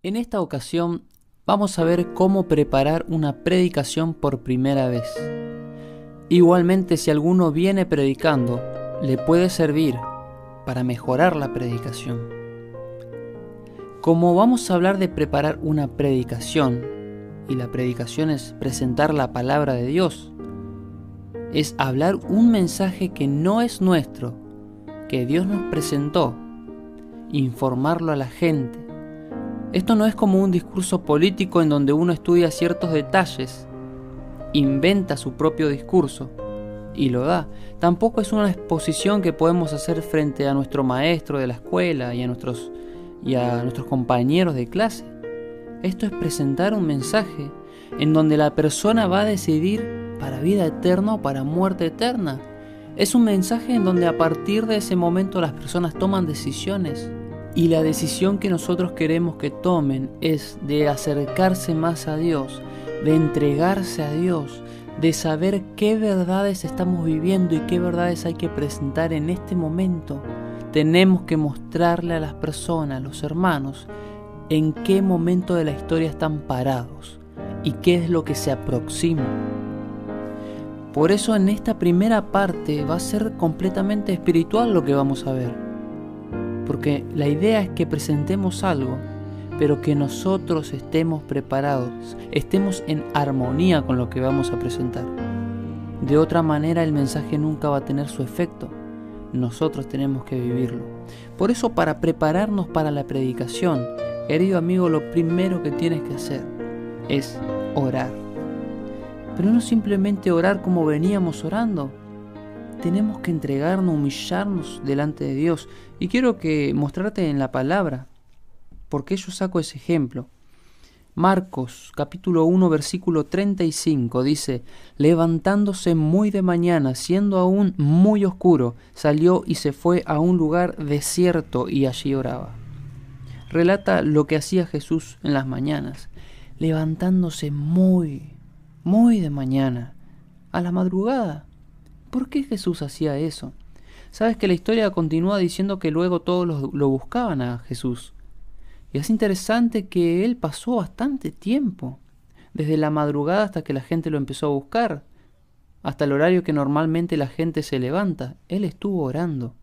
En esta ocasión vamos a ver cómo preparar una predicación por primera vez. Igualmente, si alguno viene predicando, le puede servir para mejorar la predicación. Como vamos a hablar de preparar una predicación, y la predicación es presentar la palabra de Dios, es hablar un mensaje que no es nuestro, que Dios nos presentó, informarlo a la gente. Esto no es como un discurso político en donde uno estudia ciertos detalles, inventa su propio discurso y lo da. Tampoco es una exposición que podemos hacer frente a nuestro maestro de la escuela y a nuestros compañeros de clase. Esto es presentar un mensaje en donde la persona va a decidir para vida eterna o para muerte eterna. Es un mensaje en donde a partir de ese momento las personas toman decisiones. Y la decisión que nosotros queremos que tomen es de acercarse más a Dios, de entregarse a Dios, de saber qué verdades estamos viviendo y qué verdades hay que presentar en este momento. Tenemos que mostrarle a las personas, a los hermanos, en qué momento de la historia están parados y qué es lo que se aproxima. Por eso en esta primera parte va a ser completamente espiritual lo que vamos a ver. Porque la idea es que presentemos algo, pero que nosotros estemos preparados, estemos en armonía con lo que vamos a presentar. De otra manera el mensaje nunca va a tener su efecto. Nosotros tenemos que vivirlo. Por eso, para prepararnos para la predicación, querido amigo, lo primero que tienes que hacer es orar. Pero no simplemente orar como veníamos orando. Tenemos que entregarnos, humillarnos delante de Dios. Y quiero mostrarte en la palabra, porque yo saco ese ejemplo. Marcos, capítulo 1, versículo 35, dice: levantándose muy de mañana, siendo aún muy oscuro, salió y se fue a un lugar desierto y allí oraba. Relata lo que hacía Jesús en las mañanas, levantándose muy de mañana, a la madrugada. ¿Por qué Jesús hacía eso? Sabes que la historia continúa diciendo que luego todos lo buscaban a Jesús. Y es interesante que él pasó bastante tiempo, desde la madrugada hasta que la gente lo empezó a buscar, hasta el horario que normalmente la gente se levanta. Él estuvo orando,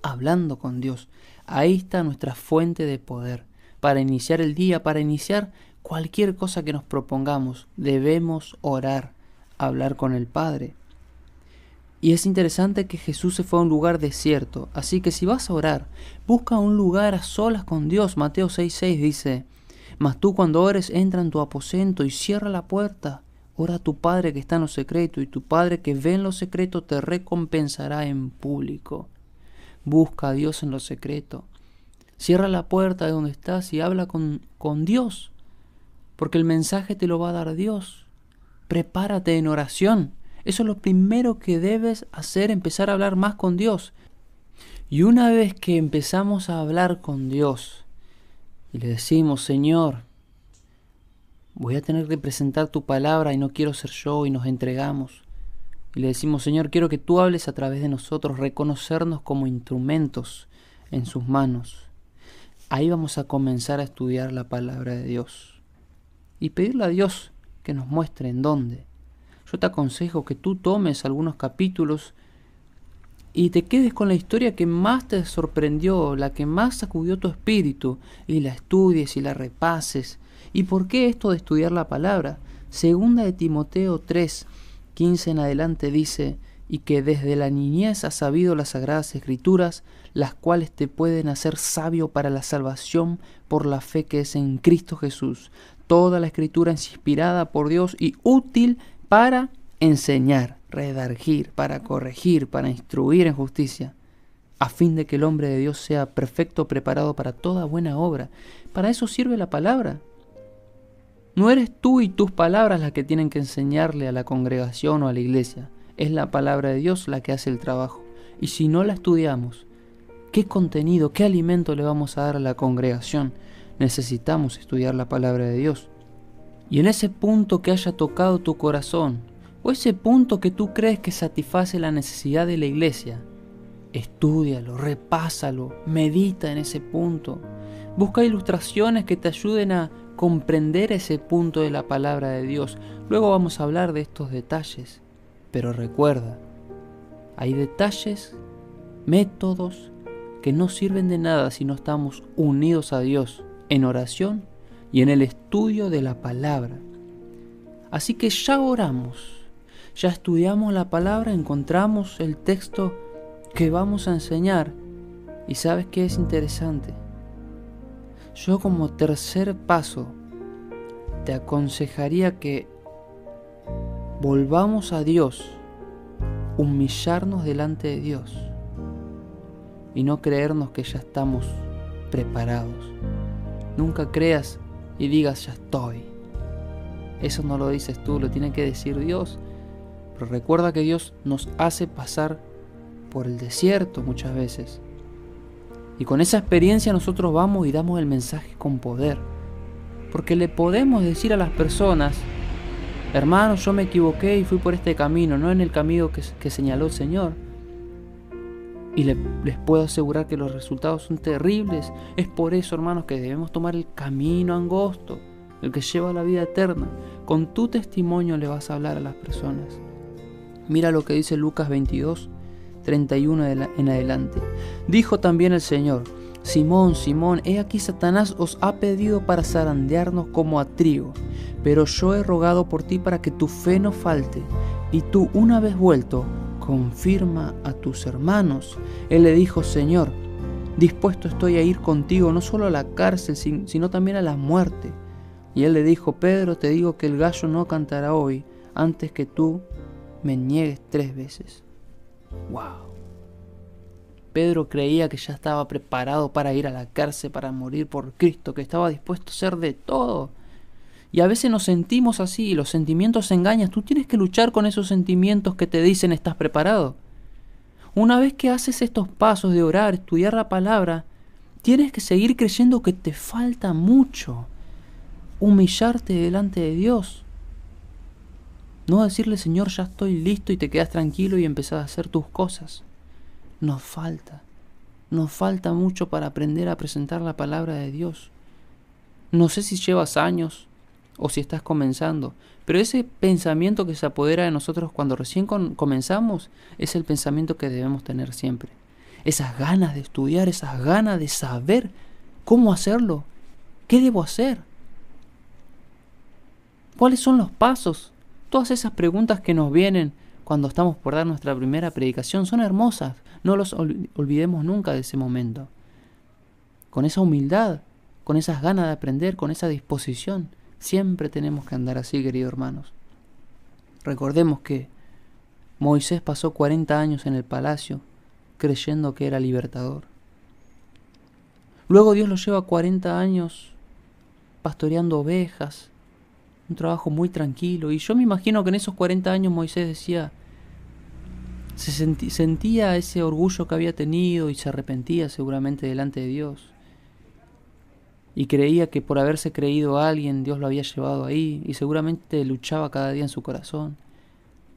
hablando con Dios. Ahí está nuestra fuente de poder. Para iniciar el día, para iniciar cualquier cosa que nos propongamos, debemos orar, hablar con el Padre. Y es interesante que Jesús se fue a un lugar desierto, así que si vas a orar, busca un lugar a solas con Dios. Mateo 6:6 dice: mas tú cuando ores, entra en tu aposento y cierra la puerta. Ora a tu Padre que está en lo secreto, y tu Padre que ve en lo secreto te recompensará en público. Busca a Dios en lo secreto. Cierra la puerta de donde estás y habla con Dios, porque el mensaje te lo va a dar Dios. Prepárate en oración. Eso es lo primero que debes hacer, empezar a hablar más con Dios. Y una vez que empezamos a hablar con Dios y le decimos: Señor, voy a tener que presentar tu palabra y no quiero ser yo, y nos entregamos. Y le decimos: Señor, quiero que tú hables a través de nosotros, reconocernos como instrumentos en sus manos. Ahí vamos a comenzar a estudiar la palabra de Dios y pedirle a Dios que nos muestre en dónde. Yo te aconsejo que tú tomes algunos capítulos y te quedes con la historia que más te sorprendió, la que más sacudió tu espíritu, y la estudies y la repases. ¿Y por qué esto de estudiar la palabra? Segunda de Timoteo 3:15 en adelante dice: y que desde la niñez has sabido las sagradas escrituras, las cuales te pueden hacer sabio para la salvación por la fe que es en Cristo Jesús. Toda la escritura es inspirada por Dios y útil para enseñar, redarguir, para corregir, para instruir en justicia, a fin de que el hombre de Dios sea perfecto, preparado para toda buena obra. Para eso sirve la palabra. No eres tú y tus palabras las que tienen que enseñarle a la congregación o a la iglesia. Es la palabra de Dios la que hace el trabajo. Y si no la estudiamos, ¿qué contenido, qué alimento le vamos a dar a la congregación? Necesitamos estudiar la palabra de Dios. Y en ese punto que haya tocado tu corazón, o ese punto que tú crees que satisface la necesidad de la iglesia, estúdialo, repásalo, medita en ese punto. Busca ilustraciones que te ayuden a comprender ese punto de la palabra de Dios. Luego vamos a hablar de estos detalles. Pero recuerda, hay detalles, métodos que no sirven de nada si no estamos unidos a Dios en oración y en el estudio de la palabra. Así que ya oramos, ya estudiamos la palabra, encontramos el texto que vamos a enseñar. ¿Y sabes qué es interesante? Yo como tercer paso te aconsejaría que volvamos a Dios, humillarnos delante de Dios y no creernos que ya estamos preparados. Nunca creas y digas ya estoy. Eso no lo dices tú, lo tiene que decir Dios. Pero recuerda que Dios nos hace pasar por el desierto muchas veces. Y con esa experiencia nosotros vamos y damos el mensaje con poder. Porque le podemos decir a las personas: hermanos, yo me equivoqué y fui por este camino, no en el camino que señaló el Señor. Y les puedo asegurar que los resultados son terribles. Es por eso, hermanos, que debemos tomar el camino angosto, el que lleva a la vida eterna. Con tu testimonio le vas a hablar a las personas. Mira lo que dice Lucas 22, 31 en adelante. Dijo también el Señor: Simón, Simón, he aquí Satanás os ha pedido para zarandearnos como a trigo, pero yo he rogado por ti para que tu fe no falte, y tú, una vez vuelto, confirma a tus hermanos. Él le dijo: Señor, dispuesto estoy a ir contigo, no solo a la cárcel, sino también a la muerte. Y él le dijo: Pedro, te digo que el gallo no cantará hoy antes que tú me niegues 3 veces. ¡Wow! Pedro creía que ya estaba preparado para ir a la cárcel, para morir por Cristo, que estaba dispuesto a hacer de todo. Y a veces nos sentimos así, los sentimientos engañan. Tú tienes que luchar con esos sentimientos que te dicen estás preparado. Una vez que haces estos pasos de orar, estudiar la palabra, tienes que seguir creyendo que te falta mucho. Humillarte delante de Dios. No decirle: Señor, ya estoy listo, y te quedas tranquilo y empezás a hacer tus cosas. Nos falta mucho para aprender a presentar la palabra de Dios. No sé si llevas años o si estás comenzando, pero ese pensamiento que se apodera de nosotros cuando recién comenzamos es el pensamiento que debemos tener siempre. Esas ganas de estudiar, esas ganas de saber cómo hacerlo, qué debo hacer, cuáles son los pasos. Todas esas preguntas que nos vienen cuando estamos por dar nuestra primera predicación son hermosas. No los olvidemos nunca de ese momento. Con esa humildad, con esas ganas de aprender, con esa disposición, siempre tenemos que andar así, queridos hermanos. Recordemos que Moisés pasó 40 años en el palacio creyendo que era libertador. Luego Dios lo lleva 40 años pastoreando ovejas, un trabajo muy tranquilo. Y yo me imagino que en esos 40 años Moisés decía, sentía ese orgullo que había tenido y se arrepentía seguramente delante de Dios. Y creía que por haberse creído a alguien, Dios lo había llevado ahí, y seguramente luchaba cada día en su corazón.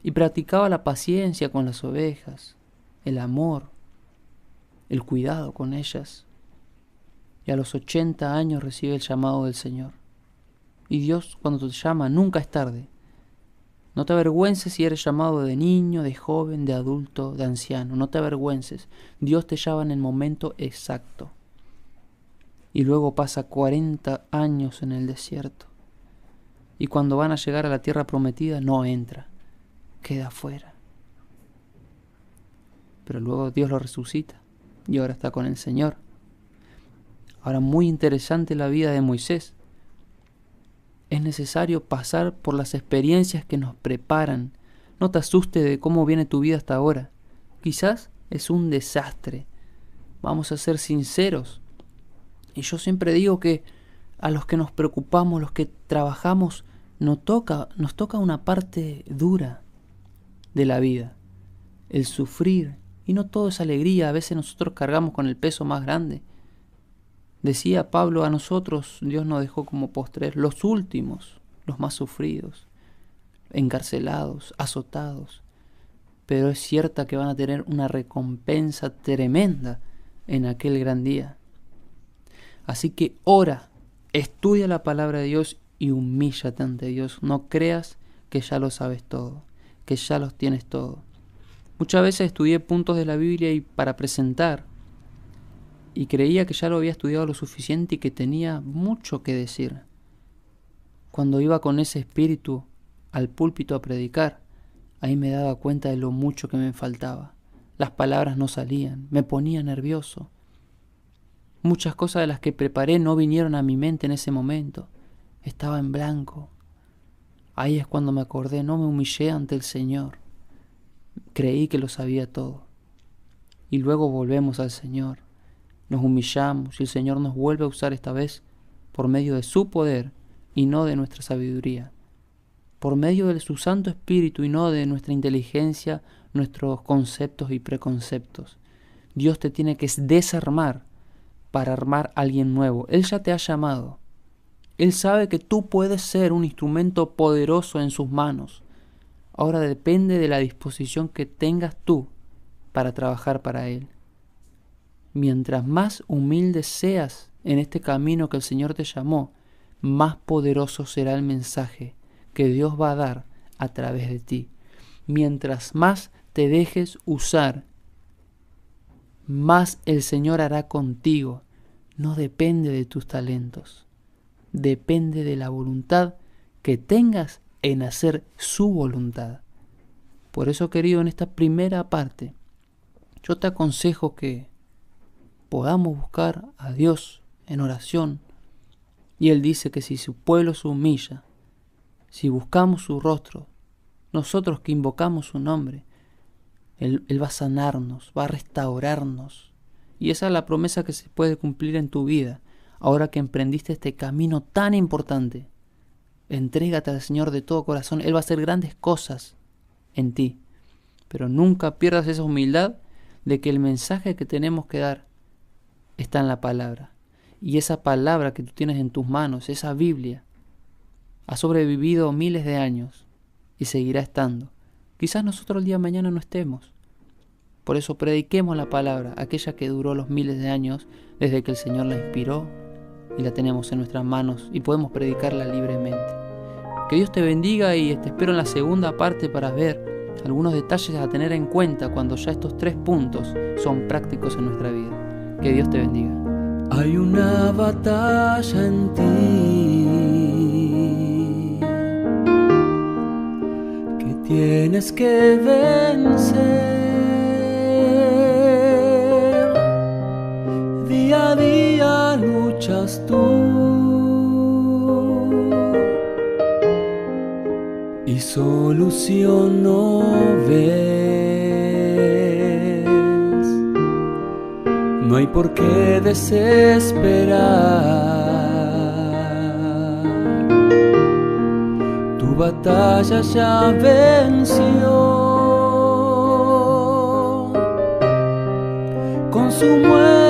Y practicaba la paciencia con las ovejas, el amor, el cuidado con ellas. Y a los 80 años recibe el llamado del Señor. Y Dios, cuando te llama, nunca es tarde. No te avergüences si eres llamado de niño, de joven, de adulto, de anciano. No te avergüences. Dios te llama en el momento exacto. Y luego pasa 40 años en el desierto. Y cuando van a llegar a la tierra prometida, no entra. Queda afuera. Pero luego Dios lo resucita. Y ahora está con el Señor. Ahora, muy interesante la vida de Moisés. Es necesario pasar por las experiencias que nos preparan. No te asustes de cómo viene tu vida hasta ahora. Quizás es un desastre. Vamos a ser sinceros. Y yo siempre digo que a los que nos preocupamos, los que trabajamos, nos toca una parte dura de la vida. El sufrir. Y no todo es alegría. A veces nosotros cargamos con el peso más grande. Decía Pablo, a nosotros Dios nos dejó como postreros, los últimos, los más sufridos, encarcelados, azotados. Pero es cierta que van a tener una recompensa tremenda en aquel gran día. Así que ora, estudia la palabra de Dios y humíllate ante Dios. No creas que ya lo sabes todo, que ya los tienes todo. Muchas veces estudié puntos de la Biblia para presentar y creía que ya lo había estudiado lo suficiente y que tenía mucho que decir. Cuando iba con ese espíritu al púlpito a predicar, ahí me daba cuenta de lo mucho que me faltaba. Las palabras no salían, me ponía nervioso. Muchas cosas de las que preparé no vinieron a mi mente en ese momento. Estaba en blanco. Ahí es cuando me acordé, no me humillé ante el Señor. Creí que lo sabía todo. Y luego volvemos al Señor. Nos humillamos y el Señor nos vuelve a usar esta vez por medio de su poder y no de nuestra sabiduría. Por medio de su Santo Espíritu y no de nuestra inteligencia, nuestros conceptos y preconceptos. Dios te tiene que desarmar para armar a alguien nuevo. Él ya te ha llamado. Él sabe que tú puedes ser un instrumento poderoso en sus manos. Ahora depende de la disposición que tengas tú para trabajar para Él. Mientras más humilde seas en este camino que el Señor te llamó, más poderoso será el mensaje que Dios va a dar a través de ti. Mientras más te dejes usar, más el Señor hará contigo. No depende de tus talentos, depende de la voluntad que tengas en hacer su voluntad. Por eso, querido, en esta primera parte, yo te aconsejo que podamos buscar a Dios en oración. Y Él dice que si su pueblo se humilla, si buscamos su rostro, nosotros que invocamos su nombre, Él va a sanarnos, va a restaurarnos. Y esa es la promesa que se puede cumplir en tu vida, ahora que emprendiste este camino tan importante. Entrégate al Señor de todo corazón, Él va a hacer grandes cosas en ti. Pero nunca pierdas esa humildad de que el mensaje que tenemos que dar está en la palabra. Y esa palabra que tú tienes en tus manos, esa Biblia, ha sobrevivido miles de años y seguirá estando. Quizás nosotros el día de mañana no estemos. Por eso prediquemos la palabra, aquella que duró los miles de años desde que el Señor la inspiró y la tenemos en nuestras manos y podemos predicarla libremente. Que Dios te bendiga y te espero en la segunda parte para ver algunos detalles a tener en cuenta cuando ya estos 3 puntos son prácticos en nuestra vida. Que Dios te bendiga. Hay una batalla en ti que tienes que vencer. Día a día luchas tú y solución no ves. No hay por qué desesperar. Tu batalla ya venció. Con su muerte